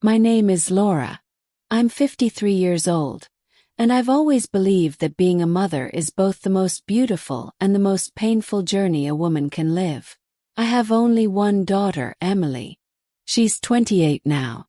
My name is Laura. I'm 53 years old, and I've always believed that being a mother is both the most beautiful and the most painful journey a woman can live. I have only one daughter, Emily. She's 28 now.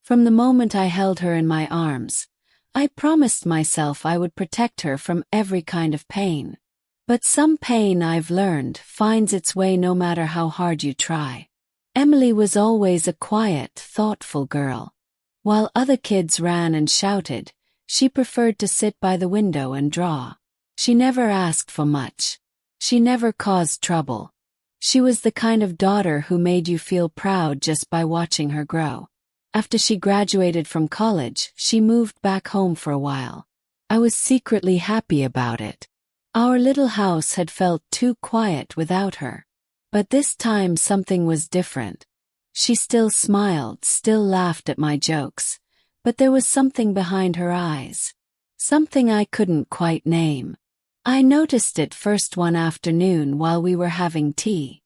From the moment I held her in my arms, I promised myself I would protect her from every kind of pain. But some pain, I've learned, finds its way no matter how hard you try. Emily was always a quiet, thoughtful girl. While other kids ran and shouted, she preferred to sit by the window and draw. She never asked for much. She never caused trouble. She was the kind of daughter who made you feel proud just by watching her grow. After she graduated from college, she moved back home for a while. I was secretly happy about it. Our little house had felt too quiet without her. But this time something was different. She still smiled, still laughed at my jokes, but there was something behind her eyes. Something I couldn't quite name. I noticed it first one afternoon while we were having tea.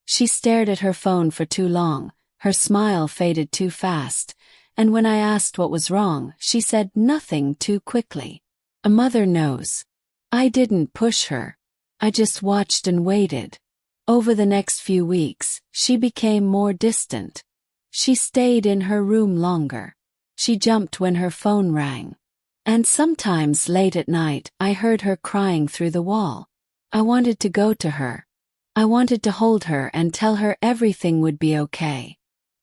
She stared at her phone for too long, her smile faded too fast, and when I asked what was wrong, she said nothing too quickly. A mother knows. I didn't push her. I just watched and waited. Over the next few weeks, she became more distant. She stayed in her room longer. She jumped when her phone rang. And sometimes late at night, I heard her crying through the wall. I wanted to go to her. I wanted to hold her and tell her everything would be okay.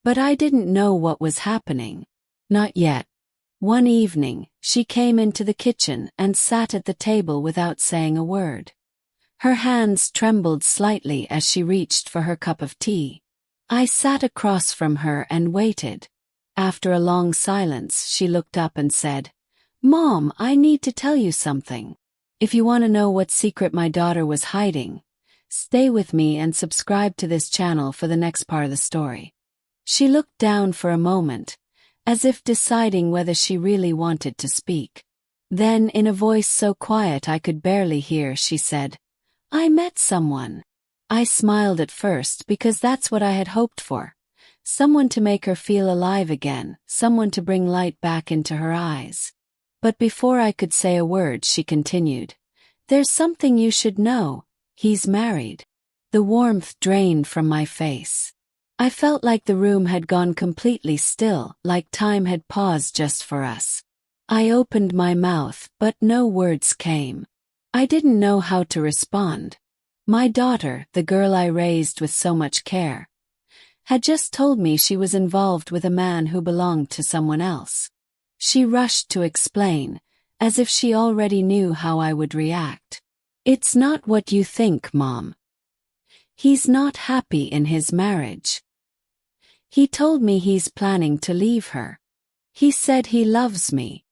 But I didn't know what was happening. Not yet. One evening, she came into the kitchen and sat at the table without saying a word. Her hands trembled slightly as she reached for her cup of tea. I sat across from her and waited. After a long silence, she looked up and said, "Mom, I need to tell you something. If you want to know what secret my daughter was hiding, stay with me and subscribe to this channel for the next part of the story." She looked down for a moment, as if deciding whether she really wanted to speak. Then, in a voice so quiet I could barely hear, she said, "I met someone." I smiled at first because that's what I had hoped for. Someone to make her feel alive again, someone to bring light back into her eyes. But before I could say a word, she continued, "There's something you should know. He's married." The warmth drained from my face. I felt like the room had gone completely still, like time had paused just for us. I opened my mouth, but no words came. I didn't know how to respond. My daughter, the girl I raised with so much care, had just told me she was involved with a man who belonged to someone else. She rushed to explain, as if she already knew how I would react. "It's not what you think, Mom. He's not happy in his marriage. He told me he's planning to leave her. He said he loves me."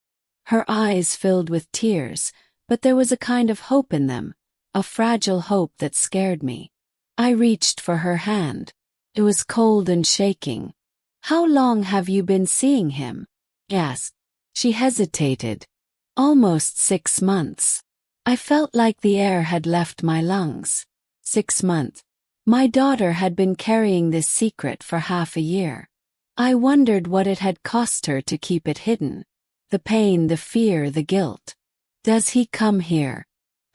Her eyes filled with tears, but there was a kind of hope in them, a fragile hope that scared me. I reached for her hand. It was cold and shaking. "How long have you been seeing him?" I asked. She hesitated. "Almost 6 months." I felt like the air had left my lungs. 6 months. My daughter had been carrying this secret for half a year. I wondered what it had cost her to keep it hidden. The pain, the fear, the guilt. "Does he come here?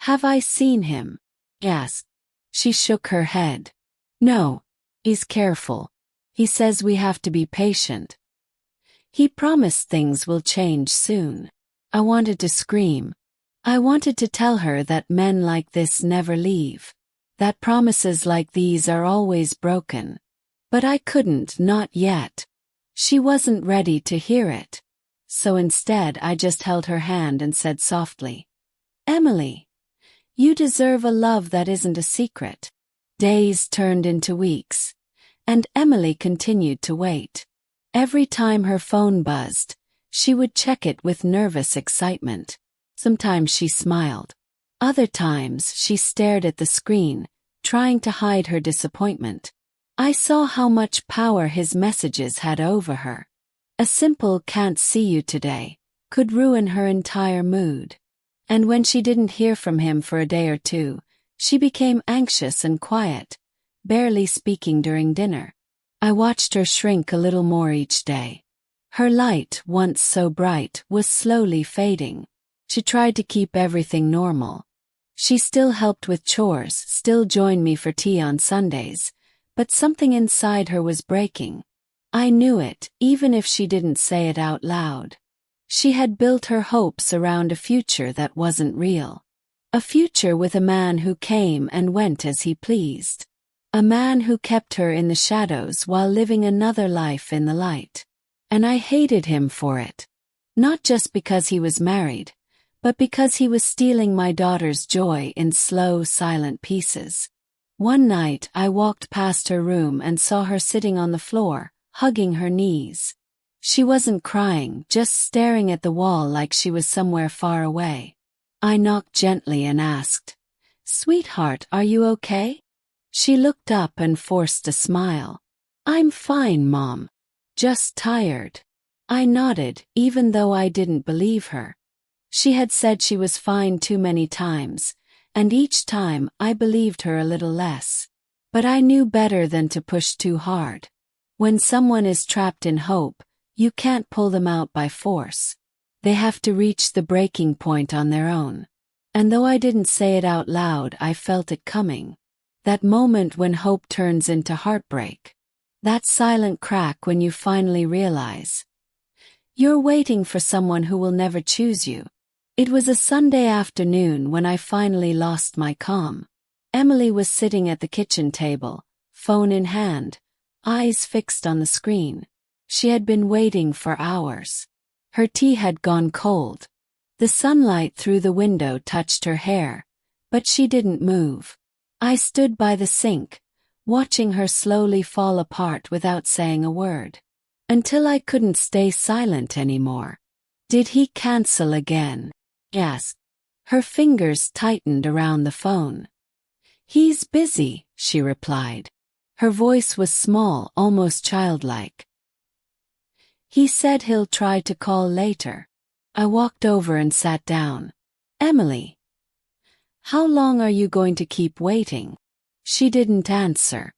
Have I seen him?" I asked. She shook her head. "No. He's careful. He says we have to be patient. He promised things will change soon." I wanted to scream. I wanted to tell her that men like this never leave, that promises like these are always broken. But I couldn't, not yet. She wasn't ready to hear it. So instead I just held her hand and said softly, "Emily, you deserve a love that isn't a secret." Days turned into weeks, and Emily continued to wait. Every time her phone buzzed, she would check it with nervous excitement. Sometimes she smiled. Other times she stared at the screen, trying to hide her disappointment. I saw how much power his messages had over her. A simple "can't see you today" could ruin her entire mood. And when she didn't hear from him for a day or two, she became anxious and quiet, barely speaking during dinner. I watched her shrink a little more each day. Her light, once so bright, was slowly fading. She tried to keep everything normal. She still helped with chores, still joined me for tea on Sundays, but something inside her was breaking. I knew it, even if she didn't say it out loud. She had built her hopes around a future that wasn't real. A future with a man who came and went as he pleased. A man who kept her in the shadows while living another life in the light. And I hated him for it. Not just because he was married, but because he was stealing my daughter's joy in slow, silent pieces. One night I walked past her room and saw her sitting on the floor, hugging her knees. She wasn't crying, just staring at the wall like she was somewhere far away. I knocked gently and asked, "Sweetheart, are you okay?" She looked up and forced a smile. "I'm fine, Mom. Just tired." I nodded, even though I didn't believe her. She had said she was fine too many times, and each time I believed her a little less. But I knew better than to push too hard. When someone is trapped in hope, you can't pull them out by force. They have to reach the breaking point on their own. And though I didn't say it out loud, I felt it coming. That moment when hope turns into heartbreak. That silent crack when you finally realize you're waiting for someone who will never choose you. It was a Sunday afternoon when I finally lost my calm. Emily was sitting at the kitchen table, phone in hand, eyes fixed on the screen. She had been waiting for hours. Her tea had gone cold. The sunlight through the window touched her hair, but she didn't move. I stood by the sink, watching her slowly fall apart without saying a word. Until I couldn't stay silent anymore. Did he cancel again? Yes. Her fingers tightened around the phone. "He's busy," she replied. Her voice was small, almost childlike. "He said he'll try to call later." I walked over and sat down. "Emily, how long are you going to keep waiting?" She didn't answer.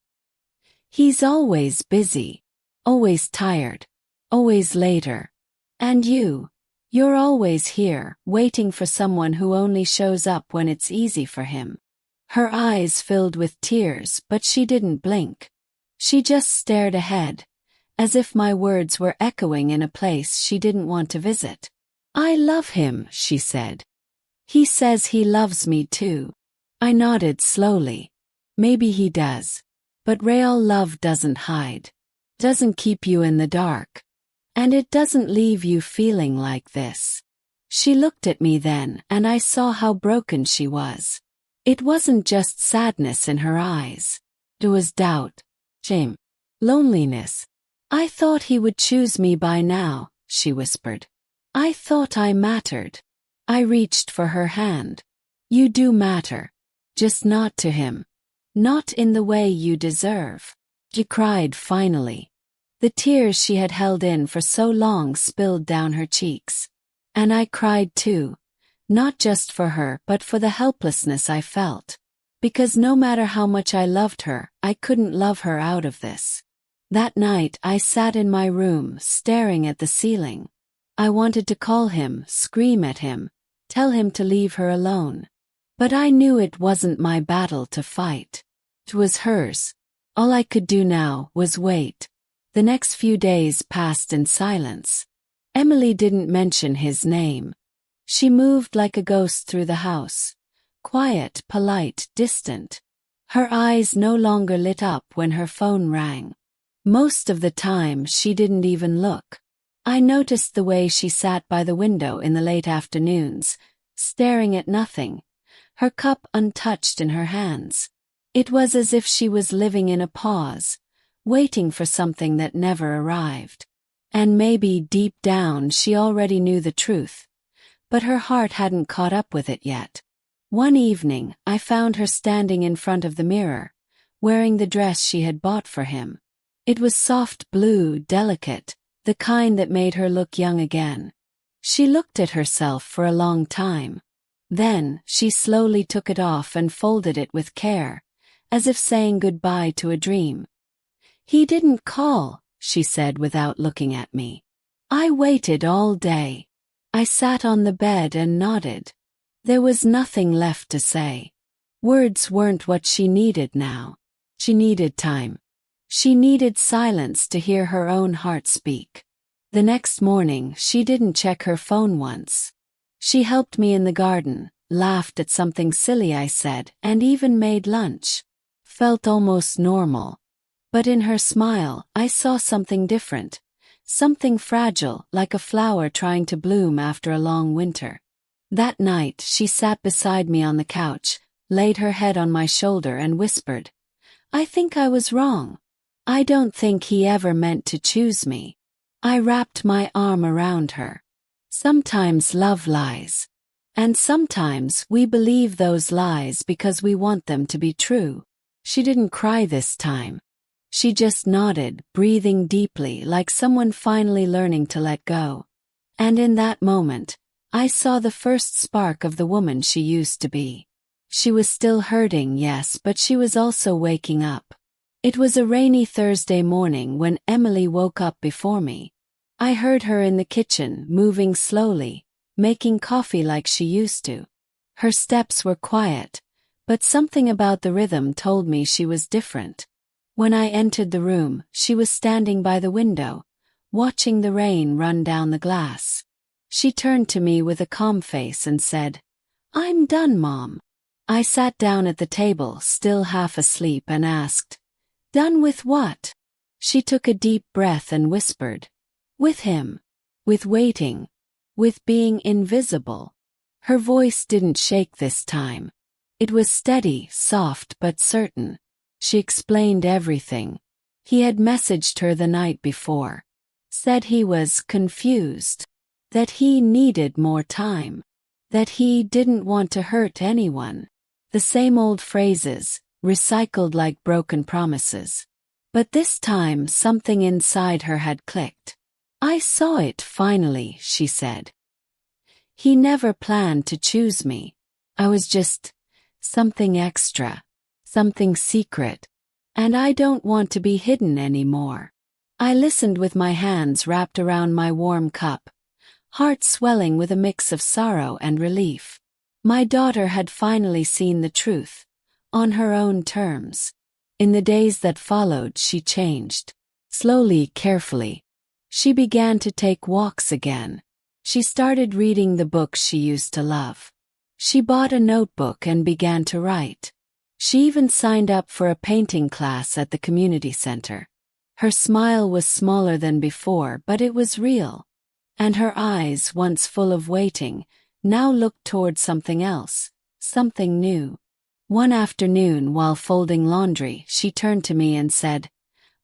"He's always busy, always tired, always later. And you're always here, waiting for someone who only shows up when it's easy for him." Her eyes filled with tears, but she didn't blink. She just stared ahead, as if my words were echoing in a place she didn't want to visit. "I love him," she said. "He says he loves me too." I nodded slowly. "Maybe he does. But real love doesn't hide. Doesn't keep you in the dark. And it doesn't leave you feeling like this." She looked at me then, and I saw how broken she was. It wasn't just sadness in her eyes. It was doubt, shame, loneliness. "I thought he would choose me by now," she whispered. "I thought I mattered." I reached for her hand. "You do matter. Just not to him. Not in the way you deserve." She cried finally. The tears she had held in for so long spilled down her cheeks. And I cried too. Not just for her, but for the helplessness I felt. Because no matter how much I loved her, I couldn't love her out of this. That night I sat in my room, staring at the ceiling. I wanted to call him, scream at him, tell him to leave her alone. But I knew it wasn't my battle to fight. It was hers. All I could do now was wait. The next few days passed in silence. Emily didn't mention his name. She moved like a ghost through the house. Quiet, polite, distant. Her eyes no longer lit up when her phone rang. Most of the time she didn't even look. I noticed the way she sat by the window in the late afternoons, staring at nothing, her cup untouched in her hands. It was as if she was living in a pause, waiting for something that never arrived. And maybe deep down she already knew the truth, but her heart hadn't caught up with it yet. One evening, I found her standing in front of the mirror, wearing the dress she had bought for him. It was soft blue, delicate, the kind that made her look young again. She looked at herself for a long time. Then, she slowly took it off and folded it with care, as if saying goodbye to a dream. "He didn't call," she said without looking at me. I waited all day. I sat on the bed and nodded. There was nothing left to say. Words weren't what she needed now. She needed time. She needed silence to hear her own heart speak. The next morning, she didn't check her phone once. She helped me in the garden, laughed at something silly I said, and even made lunch. Felt almost normal. But in her smile, I saw something different. Something fragile, like a flower trying to bloom after a long winter. That night, she sat beside me on the couch, laid her head on my shoulder and whispered, "I think I was wrong. I don't think he ever meant to choose me." I wrapped my arm around her. Sometimes love lies. And sometimes we believe those lies because we want them to be true. She didn't cry this time. She just nodded, breathing deeply like someone finally learning to let go. And in that moment, I saw the first spark of the woman she used to be. She was still hurting, yes, but she was also waking up. It was a rainy Thursday morning when Emily woke up before me. I heard her in the kitchen, moving slowly, making coffee like she used to. Her steps were quiet, but something about the rhythm told me she was different. When I entered the room, she was standing by the window, watching the rain run down the glass. She turned to me with a calm face and said, "I'm done, Mom." I sat down at the table, still half asleep, and asked, "Done with what?" She took a deep breath and whispered, "With him. With waiting. With being invisible." Her voice didn't shake this time. It was steady, soft, but certain. She explained everything. He had messaged her the night before. Said he was confused. That he needed more time. That he didn't want to hurt anyone. The same old phrases, recycled like broken promises. But this time something inside her had clicked. "I saw it finally," she said. "He never planned to choose me. I was just something extra, something secret, and I don't want to be hidden anymore." I listened with my hands wrapped around my warm cup, heart swelling with a mix of sorrow and relief. My daughter had finally seen the truth, on her own terms. In the days that followed, she changed. Slowly, carefully. She began to take walks again. She started reading the books she used to love. She bought a notebook and began to write. She even signed up for a painting class at the community center. Her smile was smaller than before, but it was real. And her eyes, once full of waiting, now looked toward something else, something new. One afternoon, while folding laundry, she turned to me and said,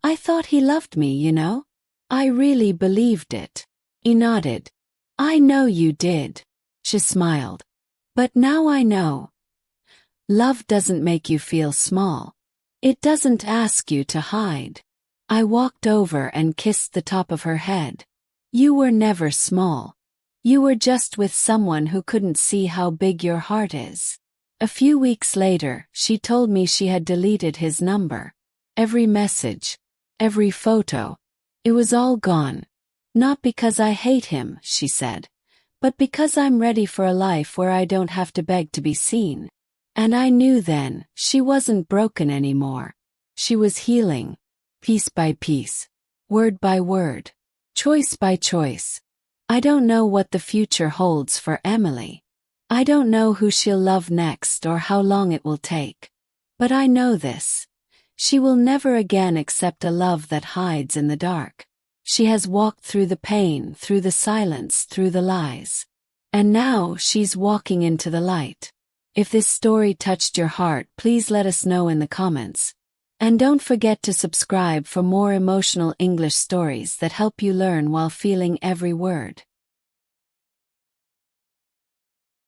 "I thought he loved me, you know. I really believed it." He nodded. "I know you did." She smiled. "But now I know. Love doesn't make you feel small. It doesn't ask you to hide." I walked over and kissed the top of her head. "You were never small. You were just with someone who couldn't see how big your heart is." A few weeks later, she told me she had deleted his number. Every message, every photo. It was all gone. "Not because I hate him," she said, "but because I'm ready for a life where I don't have to beg to be seen." And I knew then, she wasn't broken anymore. She was healing. Piece by piece. Word by word. Choice by choice. I don't know what the future holds for Emily. I don't know who she'll love next or how long it will take. But I know this. She will never again accept a love that hides in the dark. She has walked through the pain, through the silence, through the lies. And now she's walking into the light. If this story touched your heart, please let us know in the comments. And don't forget to subscribe for more emotional English stories that help you learn while feeling every word.